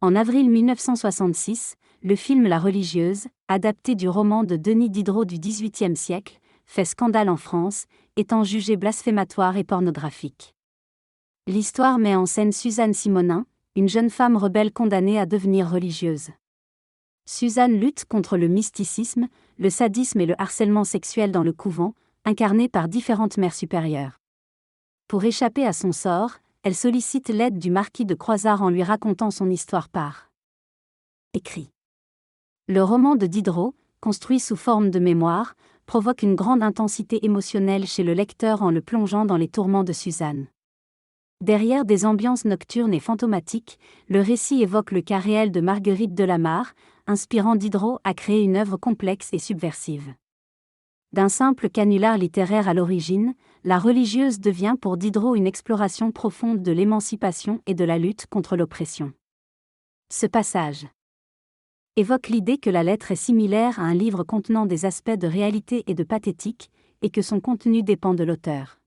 En avril 1966, le film La religieuse, adapté du roman de Denis Diderot du XVIIIe siècle, fait scandale en France, étant jugé blasphématoire et pornographique. L'histoire met en scène Suzanne Simonin, une jeune femme rebelle condamnée à devenir religieuse. Suzanne lutte contre le mysticisme, le sadisme et le harcèlement sexuel dans le couvent, incarné par différentes mères supérieures. Pour échapper à son sort, elle sollicite l'aide du marquis de Croizard en lui racontant son histoire par écrit. Le roman de Diderot, construit sous forme de mémoire, provoque une grande intensité émotionnelle chez le lecteur en le plongeant dans les tourments de Suzanne. Derrière des ambiances nocturnes et fantomatiques, le récit évoque le cas réel de Marguerite de la Mare, inspirant Diderot à créer une œuvre complexe et subversive. D'un simple canular littéraire à l'origine, La religieuse devient pour Diderot une exploration profonde de l'émancipation et de la lutte contre l'oppression. Ce passage évoque l'idée que la lettre est similaire à un livre contenant des aspects de réalité et de pathétique, et que son contenu dépend de l'auteur.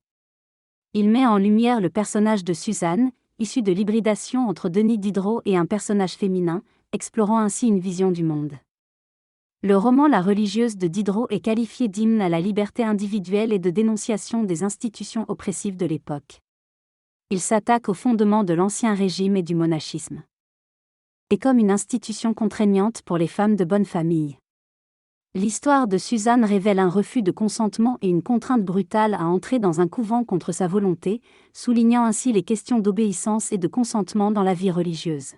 Il met en lumière le personnage de Suzanne, issu de l'hybridation entre Denis Diderot et un personnage féminin, explorant ainsi une vision du monde. Le roman La religieuse de Diderot est qualifié d'hymne à la liberté individuelle et de dénonciation des institutions oppressives de l'époque. Il s'attaque aux fondements de l'Ancien Régime et du monachisme. Et comme une institution contraignante pour les femmes de bonne famille. L'histoire de Suzanne révèle un refus de consentement et une contrainte brutale à entrer dans un couvent contre sa volonté, soulignant ainsi les questions d'obéissance et de consentement dans la vie religieuse.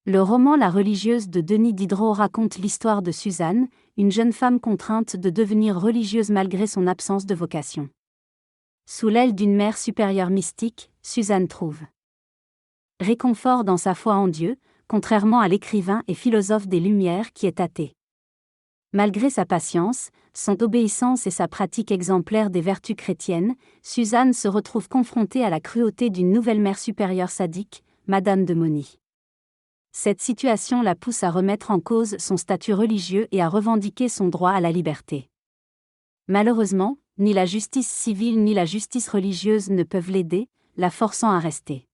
Le roman La religieuse de Denis Diderot raconte l'histoire de Suzanne, une jeune femme contrainte de devenir religieuse malgré son absence de vocation. Sous l'aile d'une mère supérieure mystique, Suzanne trouve réconfort dans sa foi en Dieu, contrairement à l'écrivain et philosophe des Lumières qui est athée. Malgré sa patience, son obéissance et sa pratique exemplaire des vertus chrétiennes, Suzanne se retrouve confrontée à la cruauté d'une nouvelle mère supérieure sadique, Madame de Mauny. Cette situation la pousse à remettre en cause son statut religieux et à revendiquer son droit à la liberté. Malheureusement, ni la justice civile ni la justice religieuse ne peuvent l'aider, la forçant à rester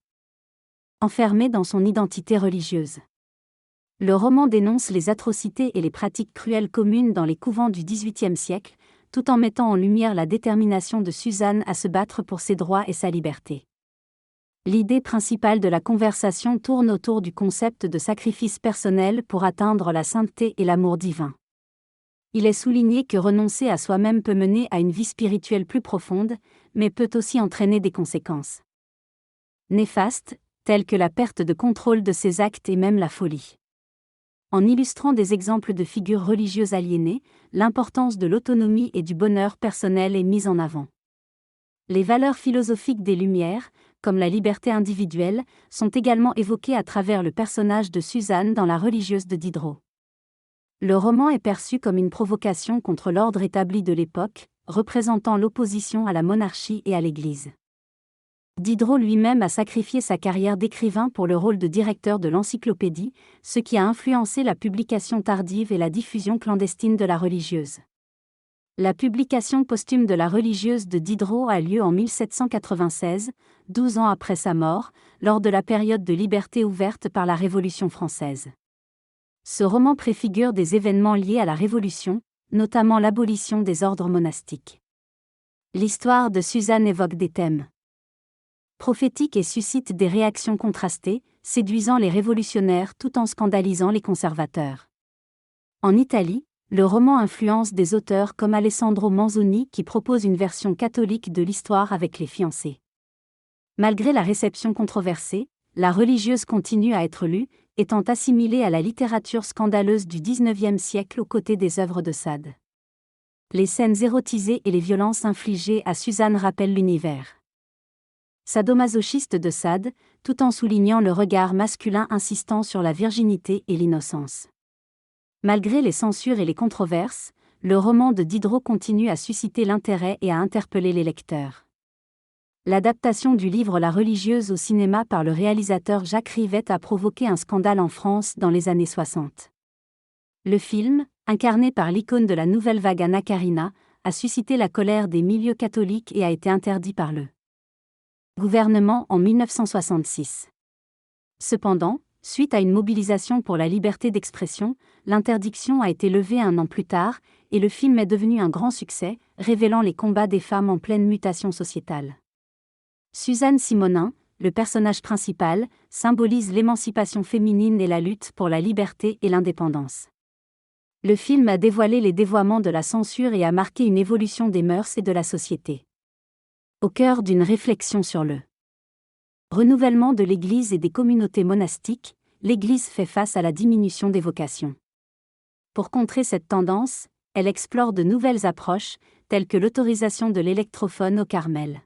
enfermée dans son identité religieuse. Le roman dénonce les atrocités et les pratiques cruelles communes dans les couvents du XVIIIe siècle, tout en mettant en lumière la détermination de Suzanne à se battre pour ses droits et sa liberté. L'idée principale de la conversation tourne autour du concept de sacrifice personnel pour atteindre la sainteté et l'amour divin. Il est souligné que renoncer à soi-même peut mener à une vie spirituelle plus profonde, mais peut aussi entraîner des conséquences néfastes, telles que la perte de contrôle de ses actes et même la folie. En illustrant des exemples de figures religieuses aliénées, l'importance de l'autonomie et du bonheur personnel est mise en avant. Les valeurs philosophiques des Lumières, comme la liberté individuelle, sont également évoquées à travers le personnage de Suzanne dans La religieuse de Diderot. Le roman est perçu comme une provocation contre l'ordre établi de l'époque, représentant l'opposition à la monarchie et à l'Église. Diderot lui-même a sacrifié sa carrière d'écrivain pour le rôle de directeur de l'encyclopédie, ce qui a influencé la publication tardive et la diffusion clandestine de La religieuse. La publication posthume de La religieuse de Diderot a lieu en 1796, 12 ans après sa mort, lors de la période de liberté ouverte par la Révolution française. Ce roman préfigure des événements liés à la Révolution, notamment l'abolition des ordres monastiques. L'histoire de Suzanne évoque des thèmes prophétiques et suscite des réactions contrastées, séduisant les révolutionnaires tout en scandalisant les conservateurs. En Italie, le roman influence des auteurs comme Alessandro Manzoni qui propose une version catholique de l'histoire avec les fiancés. Malgré la réception controversée, La religieuse continue à être lue, étant assimilée à la littérature scandaleuse du XIXe siècle aux côtés des œuvres de Sade. Les scènes érotisées et les violences infligées à Suzanne rappellent l'univers sadomasochiste de Sade, tout en soulignant le regard masculin insistant sur la virginité et l'innocence. Malgré les censures et les controverses, le roman de Diderot continue à susciter l'intérêt et à interpeller les lecteurs. L'adaptation du livre La religieuse au cinéma par le réalisateur Jacques Rivette a provoqué un scandale en France dans les années 60. Le film, incarné par l'icône de la nouvelle vague Anna Karina, a suscité la colère des milieux catholiques et a été interdit par le gouvernement en 1966. Cependant, Suite à une mobilisation pour la liberté d'expression, l'interdiction a été levée 1 an plus tard, et le film est devenu un grand succès, révélant les combats des femmes en pleine mutation sociétale. Suzanne Simonin, le personnage principal, symbolise l'émancipation féminine et la lutte pour la liberté et l'indépendance. Le film a dévoilé les dévoiements de la censure et a marqué une évolution des mœurs et de la société. Au cœur d'une réflexion sur le renouvellement de l'Église et des communautés monastiques, l'Église fait face à la diminution des vocations. Pour contrer cette tendance, elle explore de nouvelles approches, telles que l'autorisation de l'électrophone au Carmel.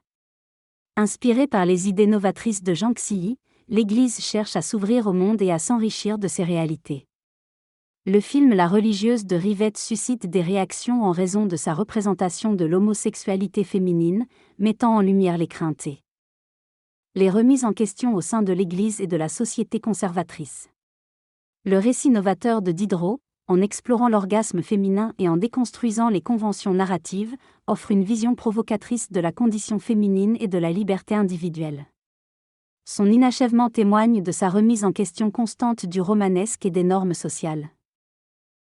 Inspirée par les idées novatrices de Jean Xilly, l'Église cherche à s'ouvrir au monde et à s'enrichir de ses réalités. Le film La religieuse de Rivette suscite des réactions en raison de sa représentation de l'homosexualité féminine, mettant en lumière les craintes et les remises en question au sein de l'Église et de la société conservatrice. Le récit novateur de Diderot, en explorant l'orgasme féminin et en déconstruisant les conventions narratives, offre une vision provocatrice de la condition féminine et de la liberté individuelle. Son inachèvement témoigne de sa remise en question constante du romanesque et des normes sociales.